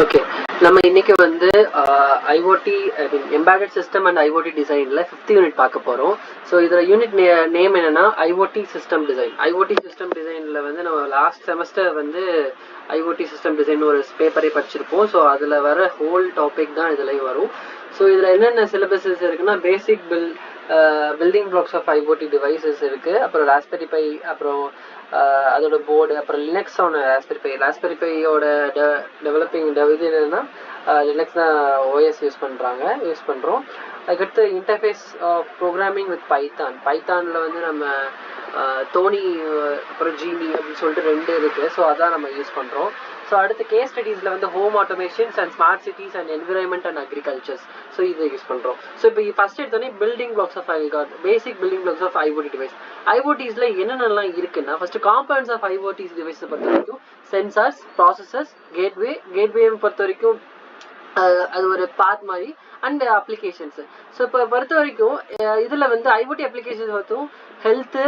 Okay, நம்ம இன்னைக்கு வந்து IoT embedded system and IoT டிசைன்ல 5th யூனிட் பார்க்க போறோம். ஸோ இதுல யூனிட் நேம் என்னன்னா IoT system design. IoT system டிசைன்ல வந்து நம்ம லாஸ்ட் செமஸ்டர் வந்து ஐஓடி சிஸ்டம் டிசைன் ஒரு பேப்பரை படிச்சிருப்போம். ஸோ அதுல வர ஹோல் டாபிக் தான் இதுலயும் வரும். ஸோ இதுல என்னென்ன சிலபஸஸ் இருக்குன்னா basic building blocks of IoT devices இருக்கு, அப்புறம் ராஸ்பெரி பை, அப்புறம் அதோட போர்டு, அப்புறம் லினக்ஸ் ஆன ராஸ்பெரி பையோட டெவலப்பிங் இது என்னன்னா லினக்ஸ் தான் ஓஎஸ் யூஸ் பண்ணுறோம். அதுக்கடுத்து இன்டர்ஃபேஸ் ஆஃப் ப்ரோக்ராமிங் வித் பைத்தானில் வந்து நம்ம தோனி அப்புறம் ஜீனி அப்படின்னு சொல்லிட்டு 2 இருக்குது. ஸோ அதான் நம்ம யூஸ் பண்ணுறோம். ஸோ அடுத்து கேஸ் ஸ்டடீஸில் வந்து home automations and smart cities and environment and agricultures. So இதை யூஸ் பண்ணுறோம். ஸோ இப்போ ஃபர்ஸ்ட் எடுத்தோடனே building blocks of basic building blocks of IoT device. ஐஓடிஸ்ல என்னென்னலாம் இருக்குன்னா, ஃபர்ஸ்ட் காம்பனன்ட்ஸ் ஆஃப் ஐஓடிஸ் டிவைஸ் பொறுத்த வரைக்கும் சென்சார்ஸ், ப்ராசஸர்ஸ், கேட்வே பொறுத்த வரைக்கும் அது ஒரு பார்ட் மாதிரி, அண்ட் அப்ளிகேஷன்ஸ். ஸோ இப்போ பொறுத்த வரைக்கும் இதில் வந்து ஐஓடி அப்ளிகேஷன்ஸ் பொறுத்தும் ஹெல்த்து,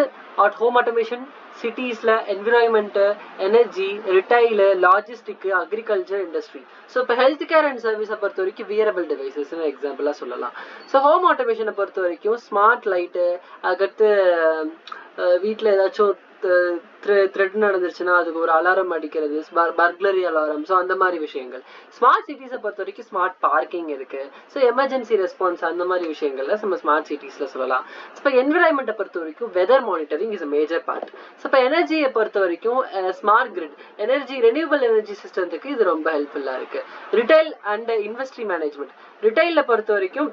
ஹோம் ஆட்டோமேஷன், சிட்டிஸில் environment, energy, retail, logistic, agriculture, industry. So இப்போ ஹெல்த் கேர் அண்ட் சர்வீஸை பொறுத்த வரைக்கும் வியரபிள் டிவைசஸ்ன்னு எக்ஸாம்பிளாக சொல்லலாம். ஸோ ஹோம் ஆட்டோமேஷனை பொறுத்த வரைக்கும் ஸ்மார்ட் லைட்டு, அதுக்கடுத்து வீட்டில் ஏதாச்சும் த்ரெட் நடந்துருச்சுன்னா அதுக்கு ஒரு அலாரம் அடிக்கிறது, பர்க்லரி அலாரம், ஸோ அந்த மாதிரி விஷயங்கள். ஸ்மார்ட் சிட்டிஸை பொறுத்த வரைக்கும் ஸ்மார்ட் பார்க்கிங் இருக்கு. ஸோ எமர்ஜென்சி ரெஸ்பான்ஸ் அந்த மாதிரி விஷயங்கள்ல நம்ம ஸ்மார்ட் சிட்டிஸ்ல சொல்லலாம். இப்போ என்விரான்மெண்ட்டை பொறுத்த வரைக்கும் weather monitoring is major part. So இப்போ எனர்ஜியை பொறுத்த வரைக்கும் ஸ்மார்ட் கிரிட், ரெனியூவபிள் எனர்ஜி சிஸ்டத்துக்கு இது ரொம்ப ஹெல்ப்ஃபுல்லா இருக்கு. Retail and industry management. ரிட்டைல பொறுத்த வரைக்கும்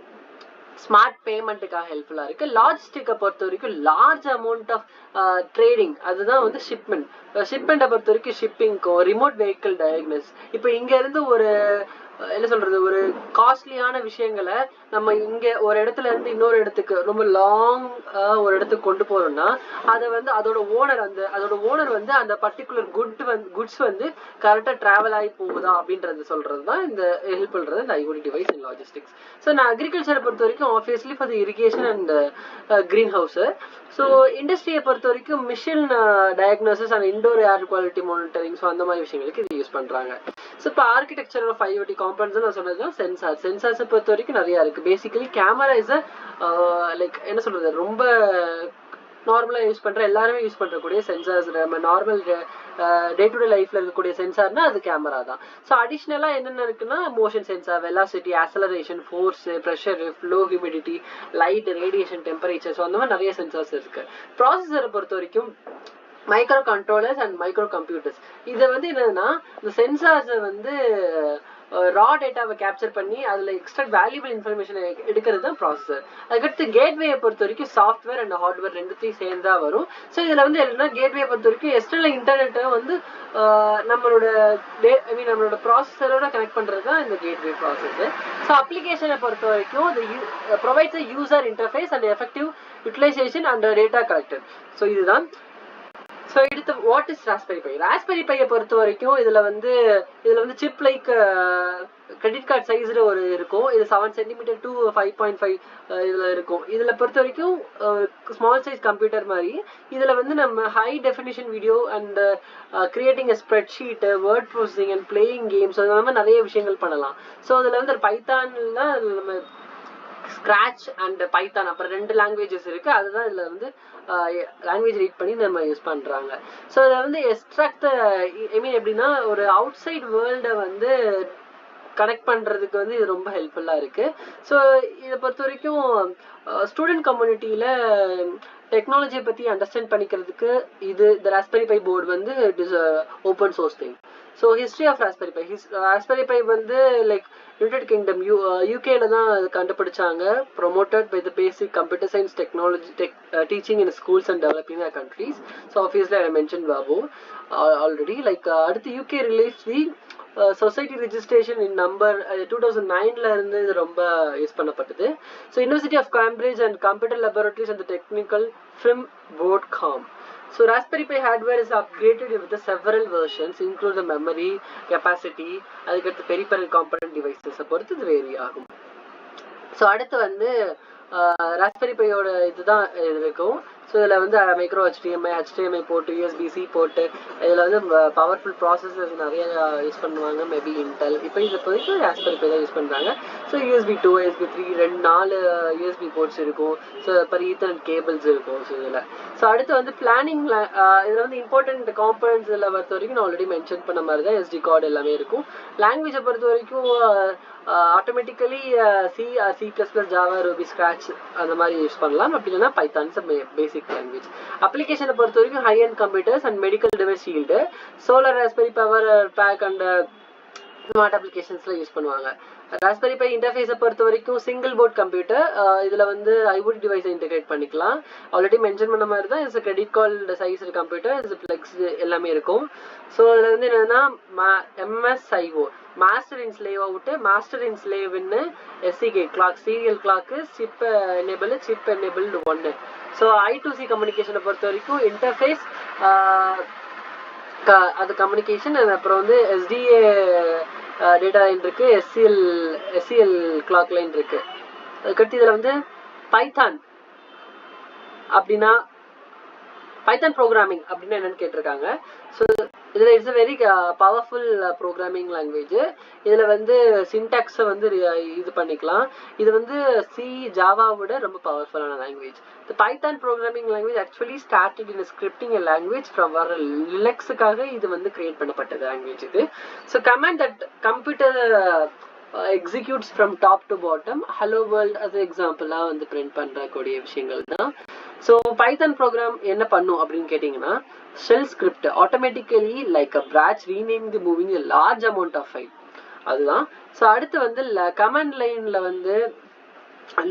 ஸ்மார்ட் பேமெண்ட்டுக்காக ஹெல்ப்ஃபுல்லா இருக்கு. லாஜிஸ்டிக்கை பொறுத்த வரைக்கும் லார்ஜ் அமௌண்ட் ஆஃப் ட்ரேடிங், அதுதான் வந்து ஷிப்மெண்ட்டை பொறுத்த வரைக்கும் ஷிப்பிங்க்கும், ரிமோட் வெஹிக்கிள் டயக்னோஸ். இப்போ இங்க இருந்து ஒரு என்ன சொல்றது, ஒரு காஸ்ட்லியான விஷயங்களை நம்ம இங்க ஒரு இடத்துல இருந்து இன்னொரு இடத்துக்கு ரொம்ப லாங் ஒரு இடத்துக்கு கொண்டு போறோம்னா அதை வந்து அதோட ஓனர் வந்து அந்த பர்டிகுலர் குட்ஸ் வந்து கரெக்டா டிராவல் ஆகி போகுதா அப்படின்றது சொல்றதுதான் இந்த ஹெல்ப் பண்றது இந்த IoT device in logistics. So நான் அக்ரிகல்ச்சரை பொறுத்த வரைக்கும் obviously for the irrigation and greenhouse. So இண்டஸ்ட்ரியை பொறுத்த வரைக்கும் machine diagnosis and indoor air quality monitoring, so அந்த மாதிரி விஷயங்களுக்கு இது யூஸ் பண்றாங்க. ஸோ இப்போ ஆர்கிடெக்சர் ஆஃப் ஐஓடி காம்பனன்ட்ஸ் நான் சொன்னதுதான் சென்சார்ஸை பொறுத்த வரைக்கும் நிறைய இருக்கு. பேசிக்கலி கேமரா இஸ் லைக் என்ன சொல்றது, ரொம்ப நார்மலாக யூஸ் பண்ணுற எல்லாருமே யூஸ் பண்ணுறக்கூடிய சென்சார்ஸ். நம்ம நார்மல் டே டு டே லைஃப்ல இருக்கக்கூடிய சென்சார்னா அது கேமரா தான். ஸோ அடிஷ்னலாக என்னென்ன இருக்குன்னா motion sensor, velocity, acceleration, force, pressure, flow, humidity, light, radiation, temperature, so அந்த மாதிரி நிறைய சென்சார்ஸ் இருக்கு. ப்ராசஸரை பொறுத்த வரைக்கும் micro controllers and micro computers. இதை வந்து என்னன்னா இந்த சென்சார்ஸை வந்து ரா டேட்டாவை கேப்சர் பண்ணி அதில் எக்ஸ்ட்ராக்ட் வேல்யூபிள் இன்ஃபர்மேஷனை எடுக்கிறது தான் ப்ராசஸர். அதுக்கடுத்து கேட்வேயை பொறுத்த வரைக்கும் சாஃப்ட்வேர் அண்ட் ஹார்ட்வேர் ரெண்டுத்தையும் சேர்ந்தா வரும். ஸோ இதில் வந்து என்னன்னா கேட்வேயை பொறுத்த வரைக்கும் எக்ஸ்டர்னல் இன்டர்நெட்டை வந்து நம்மளோட ப்ராசஸரோட கனெக்ட் பண்ணுறது தான் இந்த கேட்வே ப்ராசஸர். ஸோ அப்ளிகேஷனை பொறுத்த வரைக்கும் இது provides a user interface and effective utilization and data collected. So இதுதான். ஸோ எடுத்து what is Raspberry Pi. Raspberry பையை பொறுத்த வரைக்கும் இதில் வந்து சிப் லைக் கிரெடிட் கார்டு சைஸில் ஒரு இருக்கும். இது 7 சென்டிமீட்டர் to 5.5 இதில் இருக்கும். இதில் பொறுத்த வரைக்கும் ஸ்மால் சைஸ் கம்ப்யூட்டர் மாதிரி. இதில் வந்து நம்ம high definition video and creating a spreadsheet, word processing and playing games, அந்த மாதிரி நிறைய விஷயங்கள் பண்ணலாம். ஸோ அதில் வந்து பைத்தானில் நம்ம ஸ்கிராச் அண்ட் பைத்தான் அப்புறம் 2 லாங்குவேஜஸ் இருக்கு. அதுதான் இதுல வந்து லாங்குவேஜ் ரீட் பண்ணி நம்ம யூஸ் பண்றாங்க. ஸோ இதை வந்து எக்ஸ்ட்ராக்ட் எப்படின்னா ஒரு அவுட் சைட் வேர்ல்டை வந்து கனெக்ட் பண்றதுக்கு வந்து இது ரொம்ப ஹெல்ப்ஃபுல்லா இருக்கு. ஸோ இதை பொறுத்த வரைக்கும் ஸ்டூடெண்ட் கம்யூனிட்டியில டெக்னாலஜியை பத்தி அண்டர்ஸ்டாண்ட் பண்ணிக்கிறதுக்கு இந்த ராஸ்பெரி பை போர்டு வந்து it is open source thing. So history of Raspberry Pi வந்து லைக் யுனைடெட் கிங்டம் யூகேல தான் கண்டுபிடிச்சாங்க. Promoted by the basic computer science technology teaching in schools and developing countries. So obviously I mention about already. Like அடுத்து UK release the society registration in number 2009ல இருந்து இது ரொம்ப use பண்ணப்பட்டது. So University of Cambridge and computer laboratories and technical firm போர்ட்காம். So Raspberry Pi hardware is upgraded with the several versions, include the memory, capacity, அதுக்கடுத்து peripheral component devices பொறுத்து இது vary ஆகும். So அடுத்து வந்து ராஸ்பெரி பையோட இதுதான் இருக்கும். ஸோ இதில் வந்து micro HDMI board, USB-C port, இதில் வந்து பவர்ஃபுல் ப்ராசஸர்ஸ் நிறைய யூஸ் பண்ணுவாங்க. மேபி இன்டெல் இப்போ இது இப்போதைக்கு ராஸ்பெரி பை தான் யூஸ் பண்ணுறாங்க. So USB 2, USB 3 4 USB ports இருக்கும். ஸோ அப்புறம் ஈத்தர்நெட் கேபிள்ஸ் இருக்கும். ஸோ இதில் அடுத்து வந்து பிளானிங், இதில் வந்து இம்பார்ட்டன்ட் காம்பனன்ட்ஸ் இதில் பொறுத்த வரைக்கும் நான் ஆல்ரெடி மென்ஷன் பண்ண மாதிரி தான் SD கார்டு எல்லாமே இருக்கும். லாங்குவேஜை பொறுத்த வரைக்கும் automatically C++, Java, Ruby, scratch அந்த மாதிரி யூஸ் பண்ணலாம். அப்படி இல்லைன்னா பைத்தான்ஸ் பேசிக் லாங்குவேஜ். அப்ளிகேஷனை பொறுத்த வரைக்கும் high and computers and medical device shield, solar, Raspberry power pack and smart அப்ளிகேஷன்ஸ்ல யூஸ் பண்ணுவாங்க. ராஸ்பெரி பை இன்டர்ஃபேஸை பொறுத்த வரைக்கும் சிங்கிள் போர்ட் கம்ப்யூட்டர், இதில் வந்து IoT டிவைஸை இன்டெகிரேட் பண்ணிக்கலாம். ஆல்ரெடி மென்ஷன் பண்ண மாதிரி தான் it's credit card size computer, it's flex எல்லாமே இருக்கும். ஸோ இதில் வந்து என்னன்னா MSIO master in slave out, master in ஸ்லேவ்னு SCK clock, serial clock, chip enabled 1. So I2C கம்யூனிகேஷனை பொறுத்த வரைக்கும் இன்டர்ஃபேஸ், அது கம்யூனிகேஷன், அப்புறம் வந்து SDA டேட்டா லைன் இருக்கு, SCL கிளாக் லைன் இருக்கு. அதுக்கடுத்து இதில் வந்து பைத்தான் அப்படின்னா பைத்தான் ப்ரோக்ராமிங் அப்படின்னா என்னன்னு கேட்டிருக்காங்க. ஸோ இதில் it's a very powerful programming language. இதில் வந்து சின்டாக்ஸை வந்து இது பண்ணிக்கலாம். இது வந்து ஜாவாவோட ரொம்ப பவர்ஃபுல்லான language. The Python programming language actually started in scripting a language from our Linuxக்காக இது வந்து கிரியேட் பண்ணப்பட்டது லாங்குவேஜ் இது. So command that computer executes from top to bottom, hello world as எக்ஸாம்பிளாக வந்து பிரிண்ட் பண்ணுறக்கூடிய விஷயங்கள் தான். ஸோ பைத்தான் ப்ரோக்ராம் என்ன பண்ணும் அப்படின்னு கேட்டிங்கன்னா, shell script automatically like a branch rename the moving a large amount of file, அதுதான். ஸோ அடுத்து வந்து கமாண்ட் லைனில் வந்து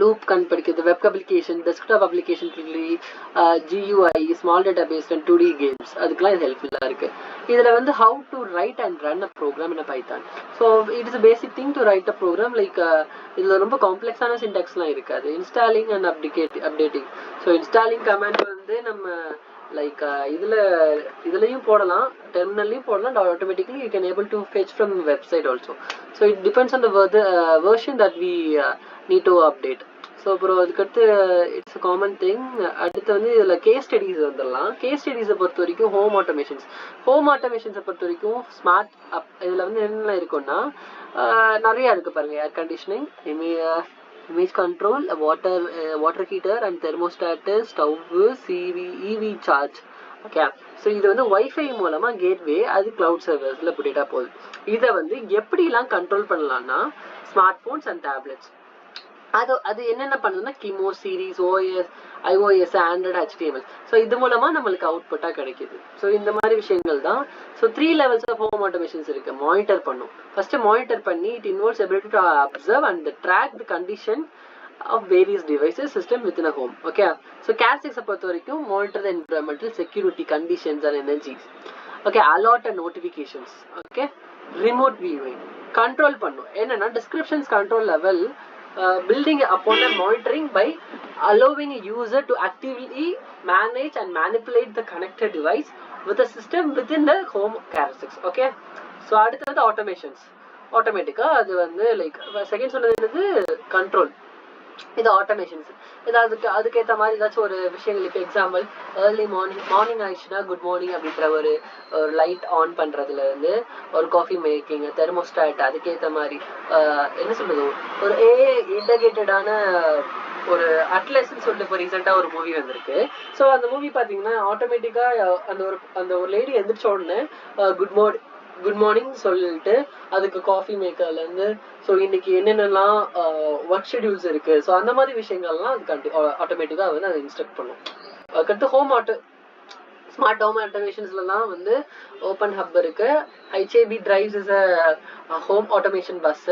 லூப் கண்டுபிடிக்கிறது, web application, desktop application, GUI, small data base and 2D games, அதுக்கெல்லாம் இது ஹெல்ப்ஃபுல்லாக இருக்குது. இதில் வந்து how to write and run a program in Python. So it is basic thing to write a program. Like இதில் ரொம்ப காம்ப்ளெக்ஸான சின்டாக்ஸ்லாம் இருக்காது. Installing and updating. So installing command வந்து நம்ம லைக் இதுலையும் போடலாம், டெர்மினல்லையும் போடலாம். Automatically you can able to fetch from website also. So it depends on the version that we need to update. So அப்புறம் அதுக்கடுத்து இட்ஸ் காமன் திங். அடுத்து வந்து இதில் கேஸ் ஸ்டடிஸ் வந்துடலாம். கேஸ் ஸ்டடிஸை பொறுத்த வரைக்கும் ஹோம் ஆட்டோமேஷன்ஸை பொறுத்த வரைக்கும் ஸ்மார்ட் இதில் வந்து என்னென்ன இருக்குன்னா நிறையா இருக்குது பாருங்கள். Air conditioning, image control, water heater and thermostat, stove, EV charge. Okay, so இது வந்து வைஃபை மூலமா கேட்வே, அது கிளவுட் சர்வர்ஸ்ல போட்டுட்டா போதும். இதை வந்து எப்படிலாம் கண்ட்ரோல் பண்ணலாம்னா ஸ்மார்ட் போன்ஸ் அண்ட் டேப்லெட்ஸ், அது என்னென்ன பண்ணுதுன்னா கிமோ, series, iOS, Android, HTML. So இது மூலமா நம்மளுக்கு அவுட்புட்டாக கிடைக்குது. ஸோ இந்த மாதிரி விஷயங்கள் தான். So 3 levels of home automations இருக்கு. மானிட்டர் பண்ணும், ஃபர்ஸ்ட் மானிட்டர் பண்ணி it involves ability to observe and track the condition of various devices system within a home. Okay, so Cat 6 பொறுத்த வரைக்கும் monitor the environmental security conditions and energies. Okay, alert and notifications. Okay, remote viewing, control பண்ணும். என்னன்னா descriptions control level, building upon a monitoring by allowing a user to actively manage and manipulate the connected device with a system within the home characteristics. Okay, so அடுத்து வந்து automations. ஆட்டோமேட்டிக்கா அது வந்து like second சொன்னது என்னது control, இது automations. இது அதுக்கேற்ற மாதிரி ஏதாச்சும் ஒரு விஷயங்கள். இப்போ எக்ஸாம்பிள் ஏர்லி மார்னிங் ஆயிடுச்சுன்னா குட் மார்னிங் அப்படின்ற ஒரு லைட் ஆன் பண்ணுறதுல இருந்து ஒரு காஃபி மேக்கிங், தெர்மோஸ்டாட், அதுக்கேற்ற மாதிரி என்ன சொல்றது, ஒரு இன்டகிரேட்டடான ஒரு அட்லஸ்ன்னு சொல்லிட்டு இப்போ ரீசெண்டாக ஒரு மூவி வந்திருக்கு. ஸோ அந்த மூவி பார்த்தீங்கன்னா ஆட்டோமேட்டிக்காக அந்த ஒரு லேடி எந்திரிச்ச உடனே குட் மார்னிங் சொல்லிட்டு அதுக்கு காஃபி மேக்கர்லேருந்து ஸோ இன்னைக்கு என்னென்னலாம் ஒர்க் ஷெடியூல்ஸ் இருக்கு, ஸோ அந்த மாதிரி விஷயங்கள்லாம் அது ஆட்டோமேட்டிக்காக வந்து அதை இன்ஸ்ட்ரக்ட் பண்ணும். அதுக்கடுத்து ஸ்மார்ட் ஹோம் ஆட்டோமேஷன்ஸ்லாம் வந்து ஓப்பன் ஹப் இருக்கு. HAB drives is a home automation bus.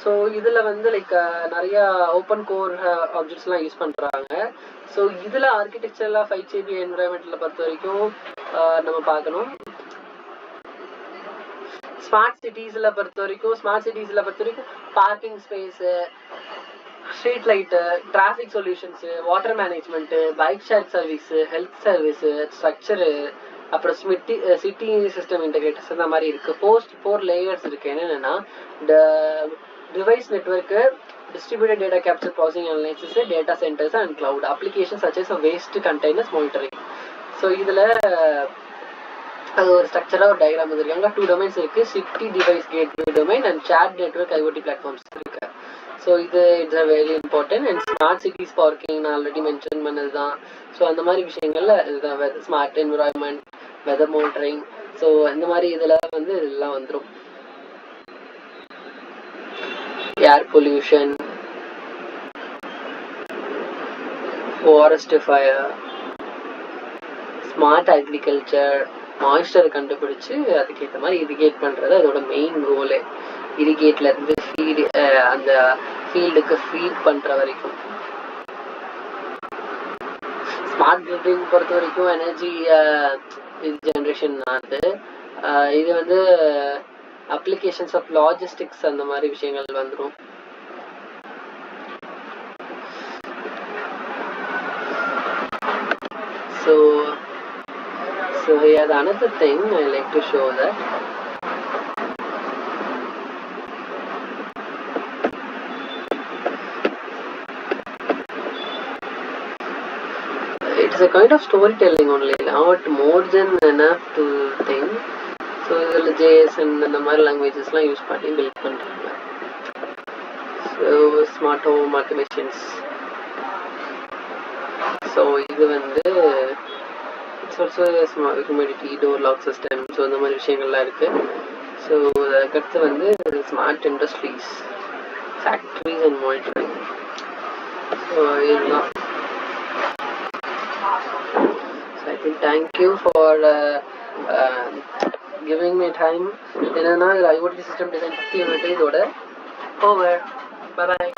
So இதில் வந்து லைக் நிறைய ஓப்பன் கோர் ஆப்ஜெக்ட்ஸ்லாம் யூஸ் பண்ணுறாங்க. ஸோ இதில் ஆர்கிடெக்சர் ஆஃப் HAB என்விரான்மெண்ட்டில் பொறுத்த வரைக்கும் நம்ம பார்க்கணும். ஸ்மார்ட் சிட்டிஸ்ல பொறுத்த வரைக்கும் parking space, street light, traffic solutions, water management, bike share service, health service, structure, அப்புறம் சிட்டி சிஸ்டம் இன்டகிரேட்டர்ஸ் இந்த மாதிரி இருக்கு. 4 லேயர்ஸ் இருக்கு. என்னென்னா device network, distributed data capture, processing, analysis, data centers and cloud applications such as waste containers monitoring. So இதில் அது ஒரு ஸ்ட்ரக்சராக ஒரு டயக்ராம் வந்துருக்காங்க. 2 domains இருக்குது, city device gateway domain and shared network IoT platforms இருக்கு. ஸோ இது it's a very important. And smart cities parking நான் already mention பண்ணது தான். ஸோ அந்த மாதிரி விஷயங்கள்ல இதுதான் smart environment, weather monitoring, so இந்த மாதிரி இதில் வந்து இதெல்லாம் வந்துடும். Air pollution, forest fire, smart agriculture, moisture கண்டுபிடிச்சு அதுக்கேற்ற மாதிரி இரிகேட் பண்ணுறது அதோட மெயின் கோலு. இரிகேட்லேருந்து ஃபீடு, அந்த ஃபீல்டுக்கு ஃபீட் பண்ணுற வரைக்கும். ஸ்மார்ட் கிரிட்டிங் பொறுத்த வரைக்கும் எனர்ஜி ஜென்ரேஷன் அது. இது வந்து அப்ளிகேஷன்ஸ் ஆஃப் லாஜிஸ்டிக்ஸ் அந்த மாதிரி விஷயங்கள் வந்துடும். So here's another thing I like to show that it's a kind of storytelling only, not more than enough to think. So இதில் JS அந்த மாதிரி லாங்குவேஜஸ்லாம் யூஸ் பண்ணி பில்ட் பண்ணுறாங்க. So smart home automations. So இது வந்து it's also humidity, door lock system, so இந்த மாதிரி விஷயங்கள்லாம் இருக்குது. ஸோ அதுக்கடுத்து வந்து smart industries, factories and monitoring. So இதுதான். So I think thank you for giving me time. என்னன்னா IoT system design 50 யூனிட் இதோட over. Bye bye.